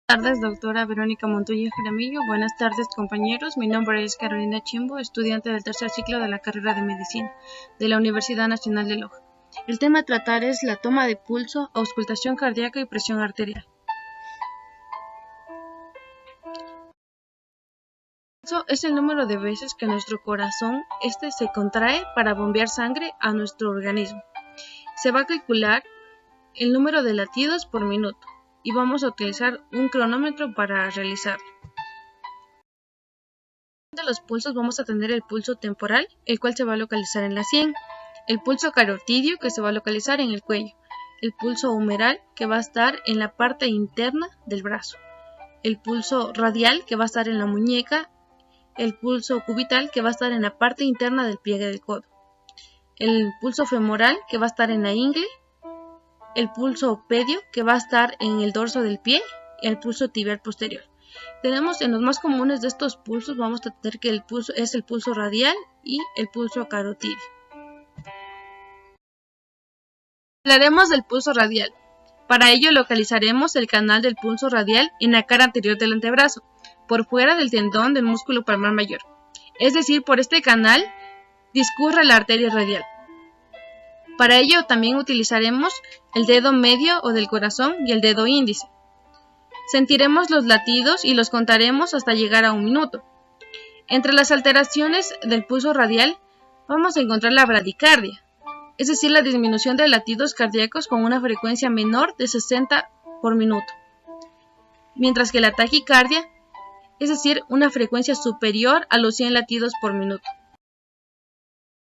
Buenas tardes, doctora Verónica Montoya Jaramillo. Buenas tardes, compañeros. Mi nombre es Carolina Chimbo, estudiante del tercer ciclo de la carrera de Medicina de la Universidad Nacional de Loja. El tema a tratar es la toma de pulso, auscultación cardíaca y presión arterial. El pulso es el número de veces que nuestro corazón se contrae para bombear sangre a nuestro organismo. Se va a calcular el número de latidos por minuto y vamos a utilizar un cronómetro para realizarlo. De los pulsos vamos a tener el pulso temporal, el cual se va a localizar en la sien, el pulso carotidio, que se va a localizar en el cuello, el pulso humeral, que va a estar en la parte interna del brazo, el pulso radial, que va a estar en la muñeca, el pulso cubital, que va a estar en la parte interna del pliegue del codo, el pulso femoral, que va a estar en la ingle, el pulso pedio, que va a estar en el dorso del pie, y el pulso tibial posterior. Tenemos en los más comunes de estos pulsos, vamos a tener que el pulso es el pulso radial y el pulso carotidio. Hablaremos del pulso radial. Para ello localizaremos el canal del pulso radial en la cara anterior del antebrazo, por fuera del tendón del músculo palmar mayor. Es decir, por este canal discurre la arteria radial. Para ello también utilizaremos el dedo medio o del corazón y el dedo índice. Sentiremos los latidos y los contaremos hasta llegar a 1 minuto. Entre las alteraciones del pulso radial vamos a encontrar la bradicardia, es decir, la disminución de latidos cardíacos con una frecuencia menor de 60 por minuto, mientras que la taquicardia, es decir, una frecuencia superior a los 100 latidos por minuto.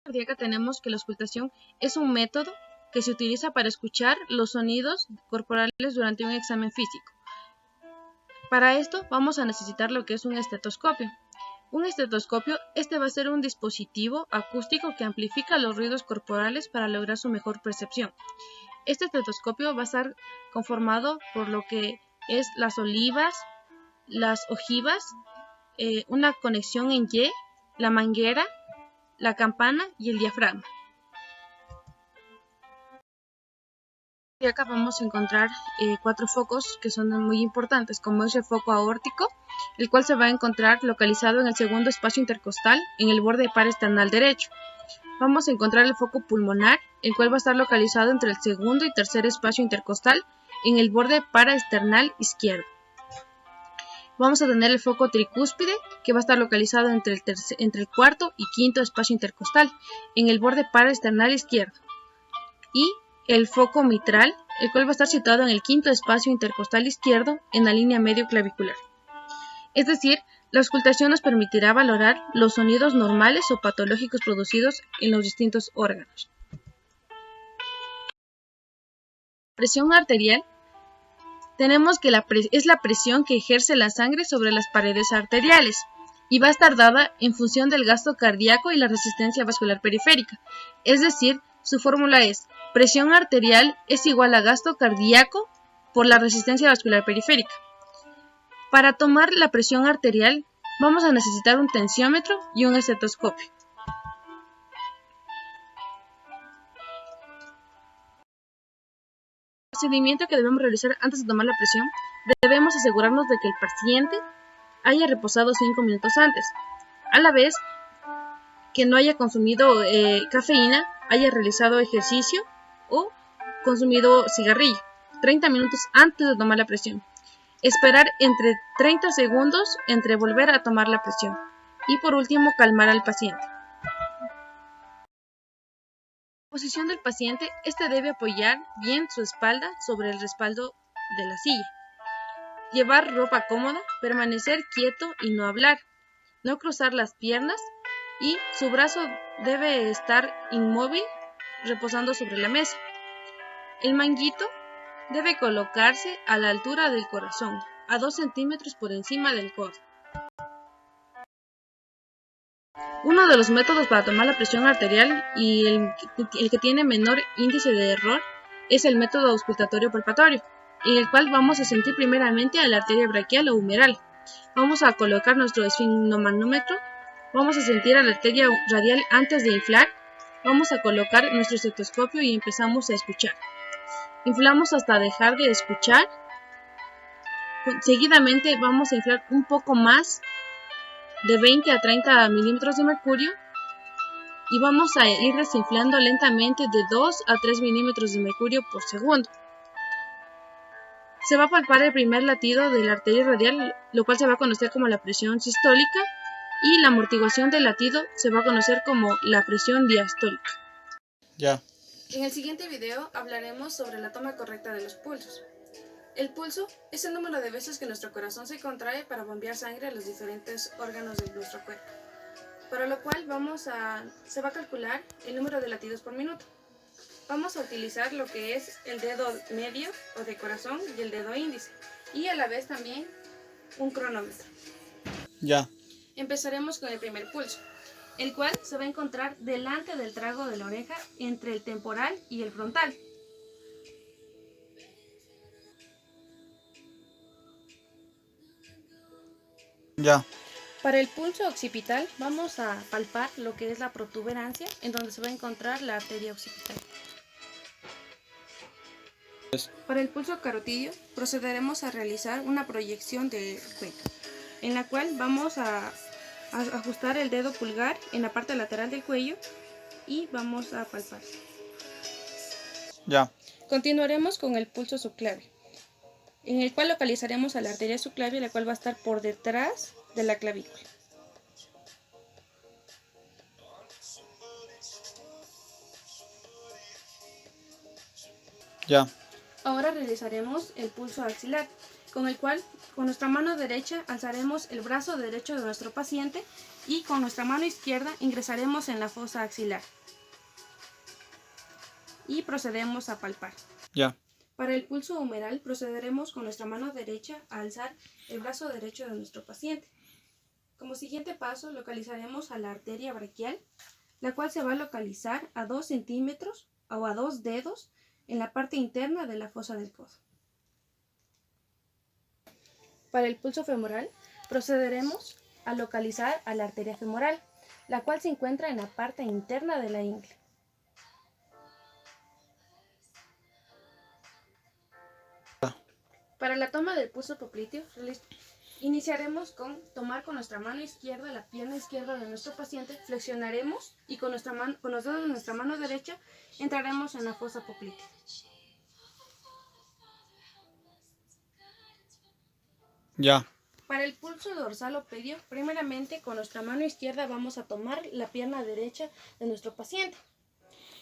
En la cardíaca tenemos que la auscultación es un método que se utiliza para escuchar los sonidos corporales durante un examen físico. Para esto vamos a necesitar lo que es un estetoscopio. Un estetoscopio, va a ser un dispositivo acústico que amplifica los ruidos corporales para lograr su mejor percepción. Este estetoscopio va a estar conformado por lo que es las olivas, las ojivas, una conexión en Y, la manguera, la campana y el diafragma. Y acá vamos a encontrar 4 focos que son muy importantes, como es el foco aórtico, el cual se va a encontrar localizado en el segundo espacio intercostal, en el borde parasternal derecho. Vamos a encontrar el foco pulmonar, el cual va a estar localizado entre el segundo y tercer espacio intercostal, en el borde paraesternal izquierdo. Vamos a tener el foco tricúspide, que va a estar localizado entre el cuarto y quinto espacio intercostal, en el borde paraesternal izquierdo. Y el foco mitral, el cual va a estar situado en el quinto espacio intercostal izquierdo, en la línea medio clavicular. Es decir, la auscultación nos permitirá valorar los sonidos normales o patológicos producidos en los distintos órganos. Presión arterial. Tenemos que es la presión que ejerce la sangre sobre las paredes arteriales y va a estar dada en función del gasto cardíaco y la resistencia vascular periférica. Es decir, su fórmula es presión arterial es igual a gasto cardíaco por la resistencia vascular periférica. Para tomar la presión arterial vamos a necesitar un tensiómetro y un estetoscopio. El procedimiento que debemos realizar antes de tomar la presión, debemos asegurarnos de que el paciente haya reposado 5 minutos antes, a la vez que no haya consumido cafeína, haya realizado ejercicio o consumido cigarrillo 30 minutos antes de tomar la presión. Esperar entre 30 segundos entre volver a tomar la presión y por último calmar al paciente. La posición del paciente, debe apoyar bien su espalda sobre el respaldo de la silla. Llevar ropa cómoda, permanecer quieto y no hablar, no cruzar las piernas y su brazo debe estar inmóvil reposando sobre la mesa. El manguito debe colocarse a la altura del corazón, a 2 centímetros por encima del codo. Uno de los métodos para tomar la presión arterial y el que tiene menor índice de error es el método auscultatorio palpatorio, en el cual vamos a sentir primeramente a la arteria braquial o humeral. Vamos a colocar nuestro esfigmomanómetro, vamos a sentir a la arteria radial antes de inflar, vamos a colocar nuestro estetoscopio y empezamos a escuchar. Inflamos hasta dejar de escuchar, Seguidamente vamos a inflar un poco más de 20 a 30 milímetros de mercurio y vamos a ir desinflando lentamente de 2 a 3 milímetros de mercurio por segundo. Se va a palpar el primer latido de la arteria radial, lo cual se va a conocer como la presión sistólica, y la amortiguación del latido se va a conocer como la presión diastólica. Ya. En el siguiente video hablaremos sobre la toma correcta de los pulsos. El pulso es el número de veces que nuestro corazón se contrae para bombear sangre a los diferentes órganos de nuestro cuerpo, para lo cual se va a calcular el número de latidos por minuto. Vamos a utilizar lo que es el dedo medio o de corazón y el dedo índice, y a la vez también un cronómetro. Ya. Empezaremos con el primer pulso, el cual se va a encontrar delante del trago de la oreja entre el temporal y el frontal. Ya. Para el pulso occipital vamos a palpar lo que es la protuberancia, en donde se va a encontrar la arteria occipital. Para el pulso carotidio procederemos a realizar una proyección del cuello, en la cual vamos a ajustar el dedo pulgar en la parte lateral del cuello y vamos a palpar. Ya. Continuaremos con el pulso subclavio, en el cual localizaremos a la arteria subclavia, la cual va a estar por detrás de la clavícula. Ya. Ahora realizaremos el pulso axilar, con el cual con nuestra mano derecha alzaremos el brazo derecho de nuestro paciente y con nuestra mano izquierda ingresaremos en la fosa axilar y procedemos a palpar. Ya. Para el pulso humeral procederemos con nuestra mano derecha a alzar el brazo derecho de nuestro paciente. Como siguiente paso localizaremos a la arteria braquial, la cual se va a localizar a 2 centímetros o a 2 dedos en la parte interna de la fosa del codo. Para el pulso femoral procederemos a localizar a la arteria femoral, la cual se encuentra en la parte interna de la ingle. Para la toma del pulso popliteo, iniciaremos con tomar con nuestra mano izquierda la pierna izquierda de nuestro paciente, flexionaremos y con los dedos de nuestra mano derecha entraremos en la fosa poplitea. Ya. Para el pulso dorsal o pedio, primeramente con nuestra mano izquierda vamos a tomar la pierna derecha de nuestro paciente.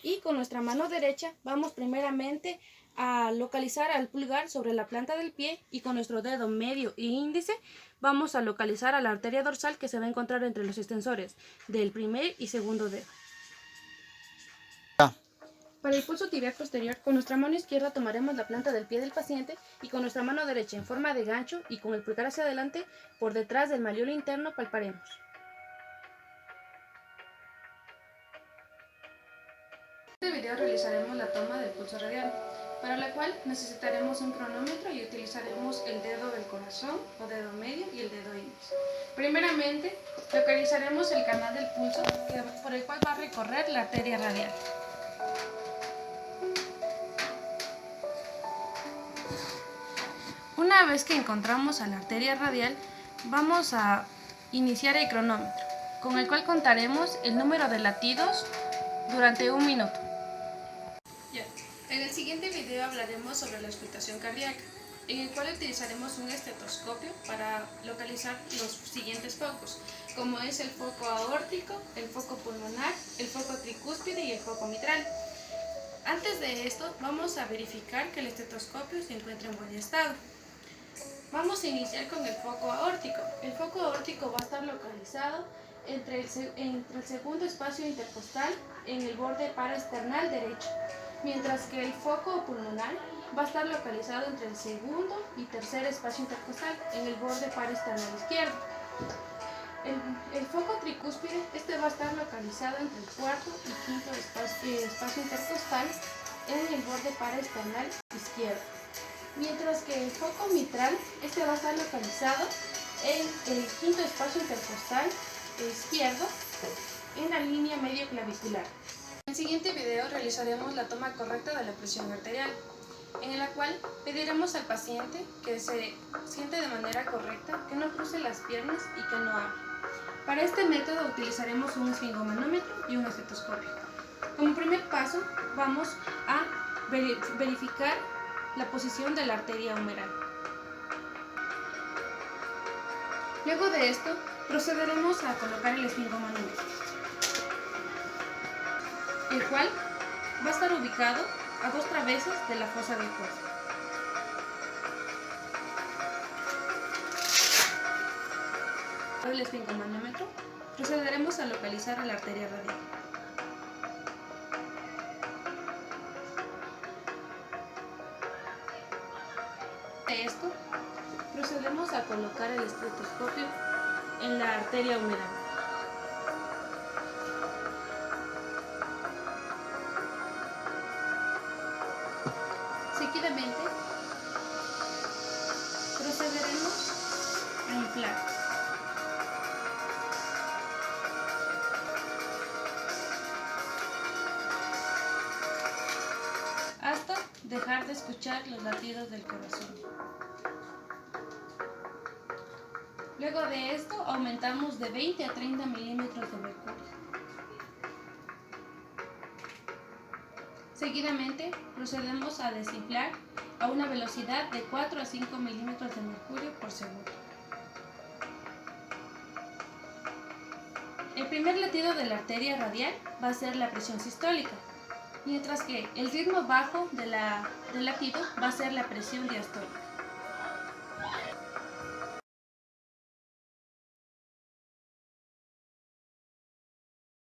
Y con nuestra mano derecha vamos primeramente a localizar al pulgar sobre la planta del pie y con nuestro dedo medio e índice vamos a localizar a la arteria dorsal que se va a encontrar entre los extensores del primer y segundo dedo. Ya. Para el pulso tibial posterior, con nuestra mano izquierda tomaremos la planta del pie del paciente y con nuestra mano derecha en forma de gancho y con el pulgar hacia adelante por detrás del malleolo interno palparemos. En este video realizaremos la toma del pulso radial, para la cual necesitaremos un cronómetro y utilizaremos el dedo del corazón o dedo medio y el dedo índice. Primeramente, localizaremos el canal del pulso por el cual va a recorrer la arteria radial. Una vez que encontramos a la arteria radial, vamos a iniciar el cronómetro, con el cual contaremos el número de latidos durante 1 minuto. En el siguiente video hablaremos sobre la auscultación cardíaca, en el cual utilizaremos un estetoscopio para localizar los siguientes focos, como es el foco aórtico, el foco pulmonar, el foco tricúspide y el foco mitral. Antes de esto, vamos a verificar que el estetoscopio se encuentra en buen estado. Vamos a iniciar con el foco aórtico. El foco aórtico va a estar localizado entre el segundo espacio intercostal en el borde paraesternal derecho, mientras que el foco pulmonar va a estar localizado entre el segundo y tercer espacio intercostal en el borde paraesternal izquierdo. El foco tricúspide va a estar localizado entre el cuarto y quinto espacio intercostal en el borde paraesternal izquierdo, mientras que el foco mitral va a estar localizado en el quinto espacio intercostal izquierdo en la línea medio clavicular. En el siguiente video realizaremos la toma correcta de la presión arterial. en la cual pediremos al paciente que se siente de manera correcta, que no cruce las piernas y que no hable. Para este método utilizaremos un esfingomanómetro y un estetoscopio. Como primer paso, vamos a verificar la posición de la arteria humeral. Luego de esto, procederemos a colocar el esfingomanómetro, el cual va a estar ubicado a 2 traveses de la fosa del cuello. Con el esfingomanómetro procederemos a localizar a la arteria radial. De esto, procedemos a colocar el estetoscopio en la arteria humeral. Seguidamente, procederemos a inflar. Hasta dejar de escuchar los latidos del corazón. Luego de esto, aumentamos de 20 a 30 milímetros de mercurio. Seguidamente, procedemos a desinflar a una velocidad de 4 a 5 milímetros de mercurio por segundo. El primer latido de la arteria radial va a ser la presión sistólica, mientras que el ritmo bajo del latido va a ser la presión diastólica.